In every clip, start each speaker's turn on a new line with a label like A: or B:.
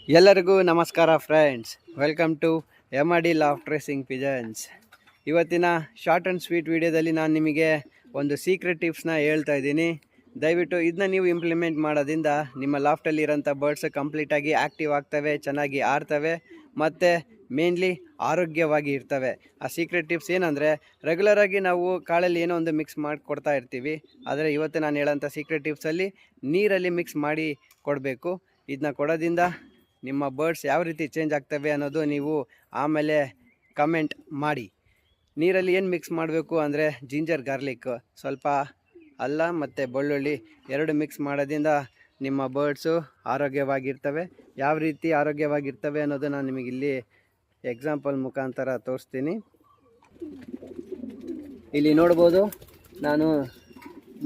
A: ಎಲ್ಲರಿಗೂ ನಮಸ್ಕಾರ friends, welcome to MRD loft racing pigeons. ಇವತ್ತಿನ ಶಾರ್ಟ್ ಆ್ಯಂಡ್ ಸ್ವೀಟ್ ವಿಡಿಯೋದಲ್ಲಿ ನಾನು ನಿಮಗೆ ಒಂದು ಸೀಕ್ರೆಟ್ ಟಿಪ್ಸ್ನ ಹೇಳ್ತಾ ಇದ್ದೀನಿ. ದಯವಿಟ್ಟು ಇದನ್ನ ನೀವು ಇಂಪ್ಲಿಮೆಂಟ್ ಮಾಡೋದ್ರಿಂದ ನಿಮ್ಮ ಲಾಫ್ಟಲ್ಲಿ ಇರೋಂಥ ಬರ್ಡ್ಸ್ ಕಂಪ್ಲೀಟಾಗಿ ಆ್ಯಕ್ಟಿವ್ ಆಗ್ತವೆ, ಚೆನ್ನಾಗಿ ಆಡ್ತವೆ ಮತ್ತು ಮೇನ್ಲಿ ಆರೋಗ್ಯವಾಗಿ ಇರ್ತವೆ. ಆ ಸೀಕ್ರೆಟ್ ಟಿಪ್ಸ್ ಏನಂದರೆ, ರೆಗ್ಯುಲರಾಗಿ ನಾವು ಕಾಳಲ್ಲಿ ಏನೋ ಒಂದು ಮಿಕ್ಸ್ ಮಾಡಿ ಕೊಡ್ತಾ ಇರ್ತೀವಿ. ಆದರೆ ಇವತ್ತು ನಾನು ಹೇಳೋಂಥ ಸೀಕ್ರೆಟ್ ಟಿಪ್ಸಲ್ಲಿ ನೀರಲ್ಲಿ ಮಿಕ್ಸ್ ಮಾಡಿ ಕೊಡಬೇಕು. ಇದನ್ನ ಕೊಡೋದ್ರಿಂದ ನಿಮ್ಮ ಬರ್ಡ್ಸ್ ಯಾವ ರೀತಿ ಚೇಂಜ್ ಆಗ್ತವೆ ಅನ್ನೋದು ನೀವು ಆಮೇಲೆ ಕಮೆಂಟ್ ಮಾಡಿ. ನೀರಲ್ಲಿ ಏನು ಮಿಕ್ಸ್ ಮಾಡಬೇಕು ಅಂದರೆ, ಜಿಂಜರ್ ಗಾರ್ಲಿಕ್, ಸ್ವಲ್ಪ ಅಲ್ಲ ಮತ್ತು ಬೆಳ್ಳುಳ್ಳಿ ಎರಡು ಮಿಕ್ಸ್ ಮಾಡೋದ್ರಿಂದ ನಿಮ್ಮ ಬರ್ಡ್ಸು ಆರೋಗ್ಯವಾಗಿರ್ತವೆ. ಯಾವ ರೀತಿ ಆರೋಗ್ಯವಾಗಿರ್ತವೆ ಅನ್ನೋದು ನಾನು ನಿಮಗಿಲ್ಲಿ ಎಕ್ಸಾಂಪಲ್ ಮುಖಾಂತರ ತೋರಿಸ್ತೀನಿ. ಇಲ್ಲಿ ನೋಡ್ಬೋದು, ನಾನು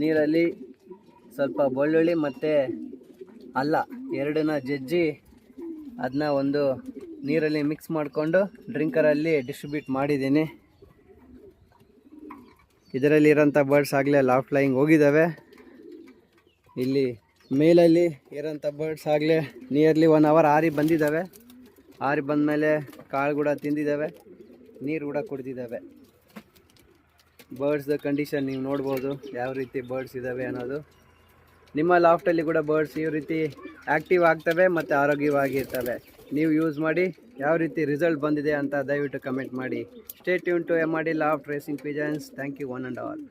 A: ನೀರಲ್ಲಿ ಸ್ವಲ್ಪ ಬೆಳ್ಳುಳ್ಳಿ ಮತ್ತು ಅಲ್ಲ ಎರಡನ್ನ ಜಜ್ಜಿ ಅದನ್ನ ಒಂದು ನೀರಲ್ಲಿ ಮಿಕ್ಸ್ ಮಾಡಿಕೊಂಡು ಡ್ರಿಂಕರಲ್ಲಿ ಡಿಸ್ಟ್ರಿಬ್ಯೂಟ್ ಮಾಡಿದ್ದೀನಿ. ಇದರಲ್ಲಿರೋಂಥ ಬರ್ಡ್ಸ್ ಆಗಲೇ ಲಾಫ್ಟ್ ಫ್ಲೈಯಿಂಗ್ ಹೋಗಿದ್ದಾವೆ. ಇಲ್ಲಿ ಮೇಲಲ್ಲಿ ಇರೋಂಥ ಬರ್ಡ್ಸ್ ಆಗಲೇ ನಿಯರ್ಲಿ 1 ಅವರ್ ಆರಿ ಬಂದಿದ್ದಾವೆ. ಆರಿ ಬಂದಮೇಲೆ ಕಾಳು ಕೂಡ ತಿಂದಿದ್ದಾವೆ, ನೀರು ಕೂಡ ಕುಡಿದಿದ್ದಾವೆ. ಬರ್ಡ್ಸ್ದ ಕಂಡೀಷನ್ ನೀವು ನೋಡ್ಬೋದು, ಯಾವ ರೀತಿ ಬರ್ಡ್ಸ್ ಇದ್ದಾವೆ ಅನ್ನೋದು. ನಿಮ್ಮ ಲಾಫ್ಟಲ್ಲಿ ಕೂಡ ಬರ್ಡ್ಸ್ ಈ ರೀತಿ ಆ್ಯಕ್ಟಿವ್ ಆಗ್ತವೆ ಮತ್ತು ಆರೋಗ್ಯವಾಗಿರ್ತವೆ. ನೀವು ಯೂಸ್ ಮಾಡಿ ಯಾವ ರೀತಿ ರಿಸಲ್ಟ್ ಬಂದಿದೆ ಅಂತ ದಯವಿಟ್ಟು ಕಮೆಂಟ್ ಮಾಡಿ. Stay tune to MRD loft racing pigeons. Thank you one and all.